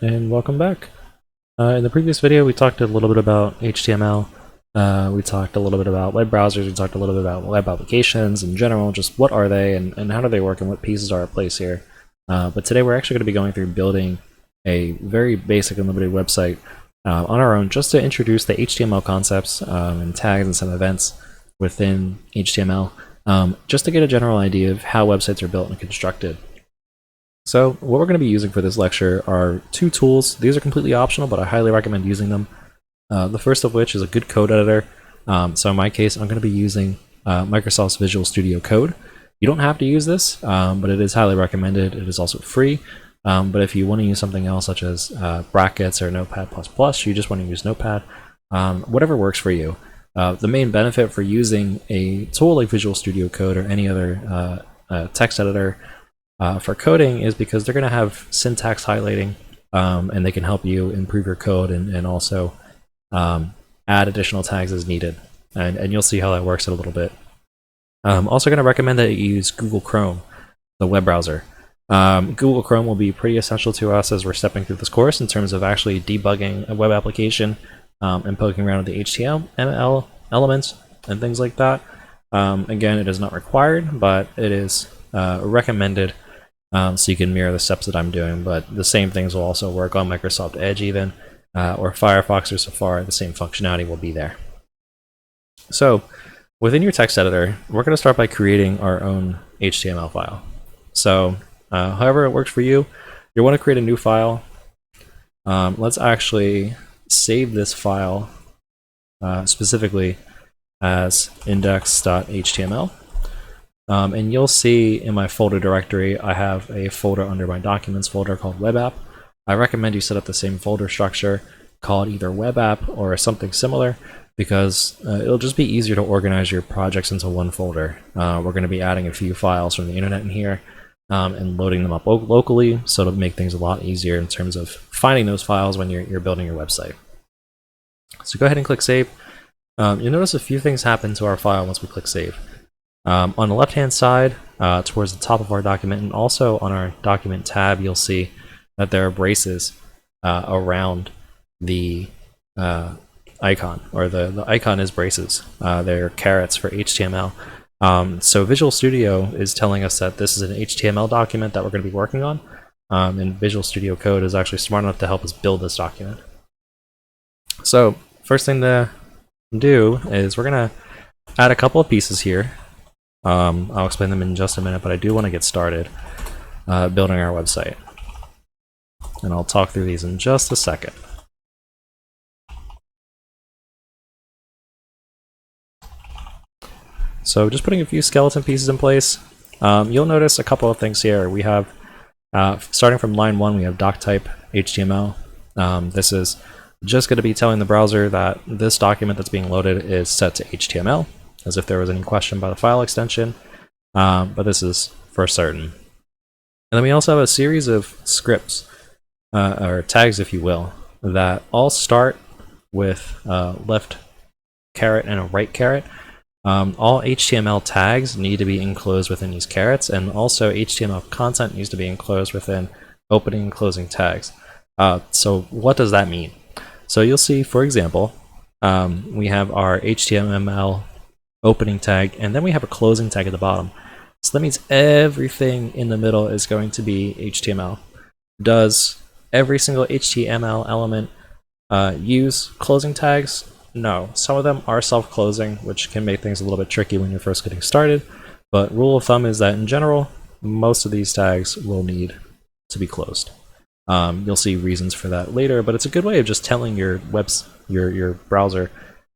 and welcome back. In the previous video, we talked a little bit about HTML. We talked a little bit about web browsers. We talked a little bit about web applications in general, just what are they and how do they work and what pieces are at place here. But today we're actually going to be going through building a very basic and limited website on our own, just to introduce the HTML concepts and tags and some events within HTML, just to get a general idea of how websites are built and constructed. So what we're going to be using for this lecture are two tools. These are completely optional, but I highly recommend using them. The first of which is a good code editor. So in my case, I'm going to be using Microsoft's Visual Studio Code. You don't have to use this, but it is highly recommended. It is also free. But if you want to use something else, such as brackets or Notepad++, you just want to use Notepad, whatever works for you. The main benefit for using a tool like Visual Studio Code or any other text editor for coding is because they're going to have syntax highlighting, and they can help you improve your code and also add additional tags as needed. And you'll see how that works in a little bit. I'm also going to recommend that you use Google Chrome, the web browser. Google Chrome will be pretty essential to us as we're stepping through this course in terms of actually debugging a web application and poking around with the HTML elements and things like that. Again, it is not required, but it is recommended. So you can mirror the steps that I'm doing, but the same things will also work on Microsoft Edge even, or Firefox or Safari. The same functionality will be there. So within your text editor, we're going to start by creating our own HTML file. So however it works for you, you want to create a new file. Let's actually save this file specifically as index.html. And you'll see in my folder directory, I have a folder under my documents folder called web app. I recommend you set up the same folder structure called either web app or something similar, because it'll just be easier to organize your projects into one folder. We're going to be adding a few files from the internet in here and loading them up locally, so it'll make things a lot easier in terms of finding those files when you're building your website. So go ahead and click save. You'll notice a few things happen to our file once we click save. On the left-hand side, towards the top of our document, and also on our document tab, you'll see that there are braces around the icon, or the icon is braces. They're carets for HTML. So Visual Studio is telling us that this is an HTML document that we're going to be working on, and Visual Studio Code is actually smart enough to help us build this document. So first thing to do is we're going to add a couple of pieces here. I'll explain them in just a minute, but I do want to get started building our website. And I'll talk through these in just a second. So just putting a few skeleton pieces in place. You'll notice a couple of things here. We have, starting from line 1, we have Doctype Html. This is just going to be telling the browser that this document that's being loaded is set to HTML, as if there was any question by the file extension, but this is for certain. And then we also have a series of scripts, or tags if you will, that all start with a left caret and a right caret. All HTML tags need to be enclosed within these carets, and also HTML content needs to be enclosed within opening and closing tags. So what does that mean? So you'll see, for example, we have our HTML opening tag, and then we have a closing tag at the bottom. So that means everything in the middle is going to be HTML. Does every single HTML element use closing tags? No. Some of them are self-closing, which can make things a little bit tricky when you're first getting started, but rule of thumb is that in general, most of these tags will need to be closed. You'll see reasons for that later, but it's a good way of just telling your browser,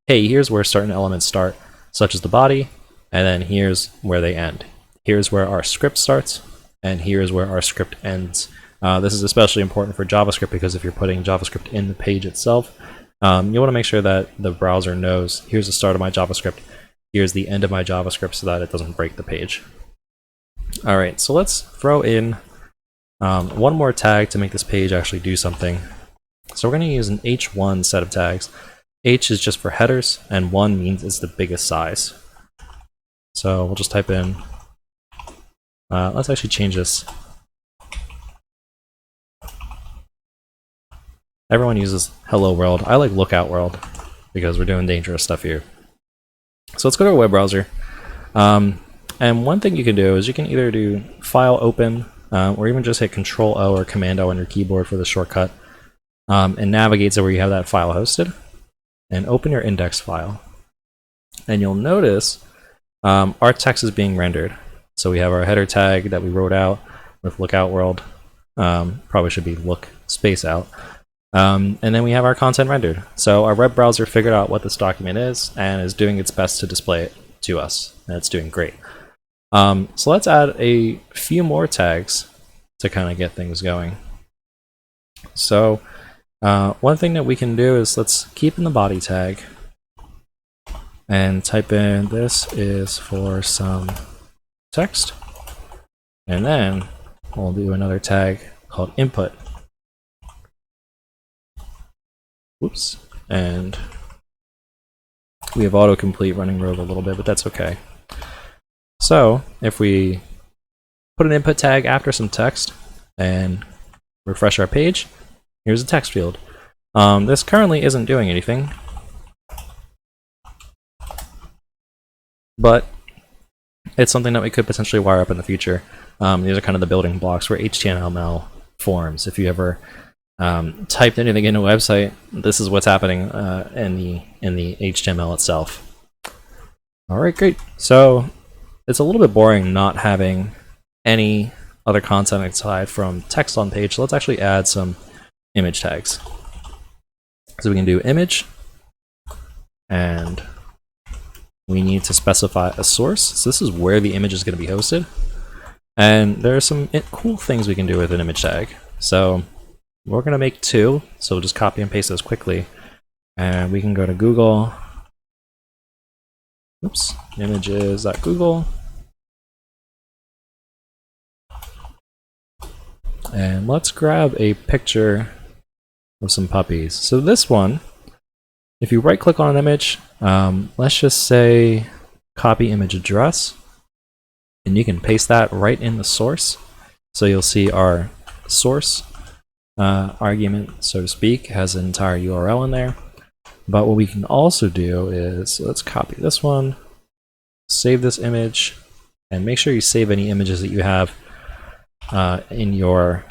hey, here's where certain elements start, such as the body, and then here's where they end. Here's where our script starts, and here's where our script ends. This is especially important for JavaScript, because if you're putting JavaScript in the page itself, you want to make sure that the browser knows, here's the start of my JavaScript, here's the end of my JavaScript, so that it doesn't break the page. Alright, so let's throw in one more tag to make this page actually do something. So we're going to use an H1 set of tags. H is just for headers, and 1 means it's the biggest size. So we'll just type in, let's actually change this Everyone uses hello world. I like lookout world because we're doing dangerous stuff here. So let's go to our web browser. And one thing you can do is you can either do file open or even just hit Control O or Command O on your keyboard for the shortcut and navigate to where you have that file hosted and open your index file. And you'll notice our text is being rendered. So we have our header tag that we wrote out with lookout world. Probably should be look space out. And then we have our content rendered. So our web browser figured out what this document is and is doing its best to display it to us. And it's doing great. So let's add a few more tags to kind of get things going. So one thing that we can do is let's keep in the body tag and type in this is for some text. And then we'll do another tag called input. Whoops. And we have autocomplete running rogue a little bit, but that's okay. So if we put an input tag after some text and refresh our page, here's a text field. This currently isn't doing anything, but it's something that we could potentially wire up in the future. These are kind of the building blocks for HTML forms. If you ever typed anything into a website, this is what's happening in the HTML itself. All right, great. So it's a little bit boring not having any other content aside from text on page. So let's actually add some image tags. So we can do image, and we need to specify a source. So this is where the image is going to be hosted. And there are some cool things we can do with an image tag. So we're going to make two. So we'll just copy and paste those quickly. And we can go to Google. Oops, images.google. And let's grab a picture of some puppies. So this one, if you right click on an image, let's just say copy image address, and you can paste that right in the source. So you'll see our source argument, so to speak, has an entire URL in there. But what we can also do is, let's copy this one, save this image, and make sure you save any images that you have in your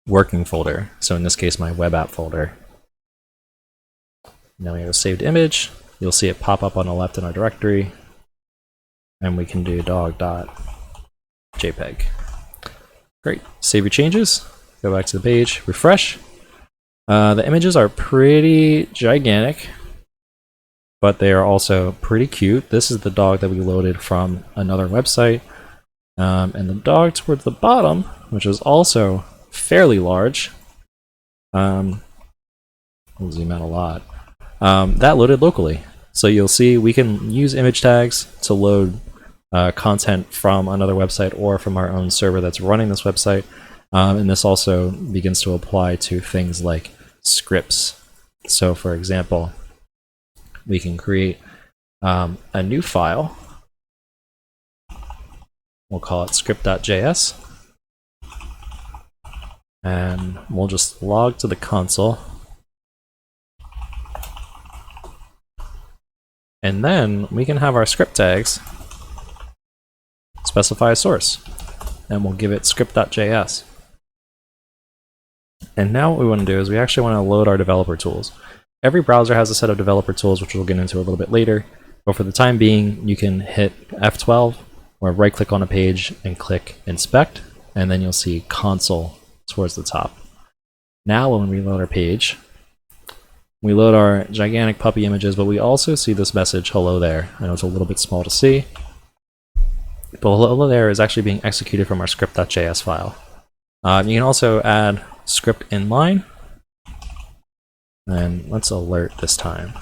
working folder. So in this case, my web app folder. Now we have a saved image. You'll see it pop up on the left in our directory. And we can do dog.jpg. Great. Save your changes. Go back to the page. Refresh. The images are pretty gigantic, but they are also pretty cute. This is the dog that we loaded from another website. And the dog towards the bottom, which is also fairly large. We'll zoom out a lot. That loaded locally. So you'll see we can use image tags to load content from another website or from our own server that's running this website. And this also begins to apply to things like scripts. So for example, we can create a new file. We'll call it script.js. And we'll just log to the console. And then we can have our script tags specify a source. And we'll give it script.js. And now what we want to do is we actually want to load our developer tools. Every browser has a set of developer tools, which we'll get into a little bit later. But for the time being, you can hit F12 or right click on a page and click inspect. And then you'll see console towards the top. Now when we load our page, we load our gigantic puppy images, but we also see this message, hello there. I know it's a little bit small to see, but hello there is actually being executed from our script.js file. You can also add script inline, and let's alert this time.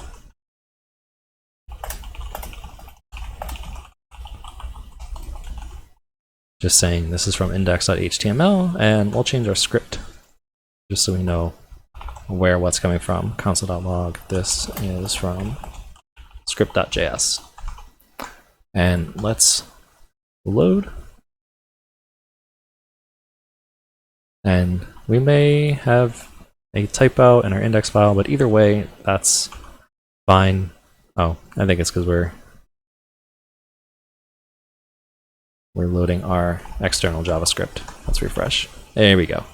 Just saying this is from index.html, and we'll change our script just so we know where what's coming from. Console.log, this is from script.js. And let's load. And we may have a typo in our index file, but either way, that's fine. Oh, I think it's because we're loading our external JavaScript. Let's refresh. There we go.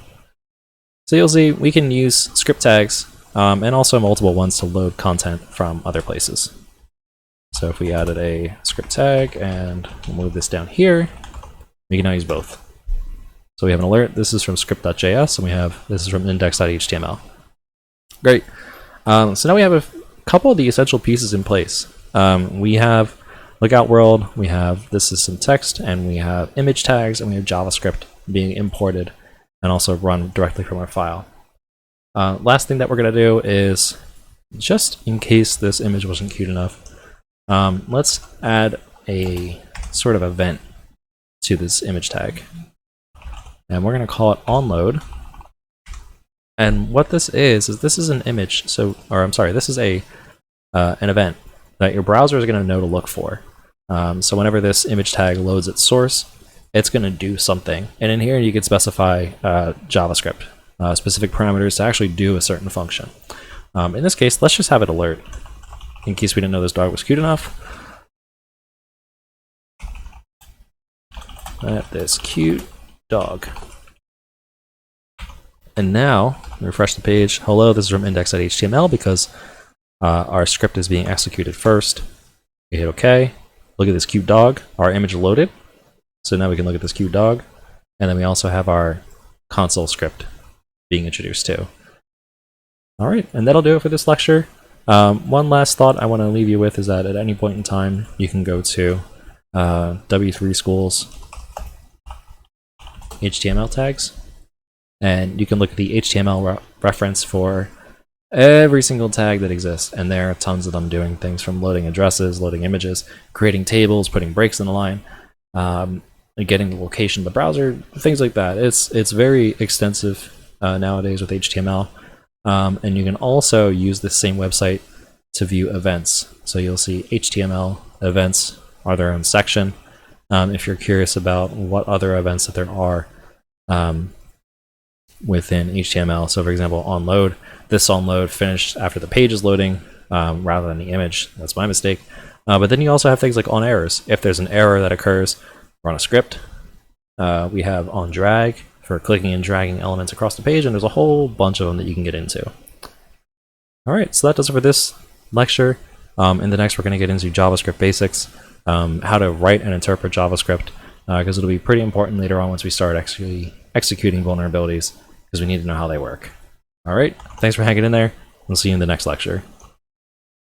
So you'll see we can use script tags and also multiple ones to load content from other places. So if we added a script tag and we'll move this down here, we can now use both. So we have an alert. This is from script.js, and we have this is from index.html. Great. So now we have a couple of the essential pieces in place. We have lookout world, we have this is some text, and we have image tags, and we have JavaScript being imported and also run directly from our file. Last thing that we're going to do is, just in case this image wasn't cute enough, let's add a sort of event to this image tag. And we're going to call it Onload. And what this is this is an image, this is a an event that your browser is going to know to look for. So whenever this image tag loads its source, it's going to do something. And in here you can specify JavaScript, specific parameters to actually do a certain function. In this case, let's just have it alert, in case we didn't know this dog was cute enough. At this cute dog. And now, refresh the page. Hello, this is from index.html because our script is being executed first. We hit OK. Look at this cute dog. Our image loaded. So now we can look at this cute dog. And then we also have our console script being introduced too. All right, and that'll do it for this lecture. One last thought I want to leave you with is that at any point in time, you can go to W3 School's HTML tags, and you can look at the HTML reference for every single tag that exists, and there are tons of them doing things from loading addresses, loading images, creating tables, putting breaks in the line, getting the location of the browser, things like that. It's very extensive nowadays with HTML, and you can also use this same website to view events. So you'll see HTML events are their own section. If you're curious about what other events that there are within HTML. So for example, onload, this onload finished after the page is loading rather than the image. That's my mistake. But then you also have things like on errors. If there's an error that occurs, run a script. We have on drag for clicking and dragging elements across the page, and there's a whole bunch of them that you can get into. All right, so that does it for this lecture. In the next, we're going to get into JavaScript basics. How to write and interpret JavaScript, because it'll be pretty important later on once we start actually executing vulnerabilities, because we need to know how they work. All right, thanks for hanging in there. We'll see you in the next lecture.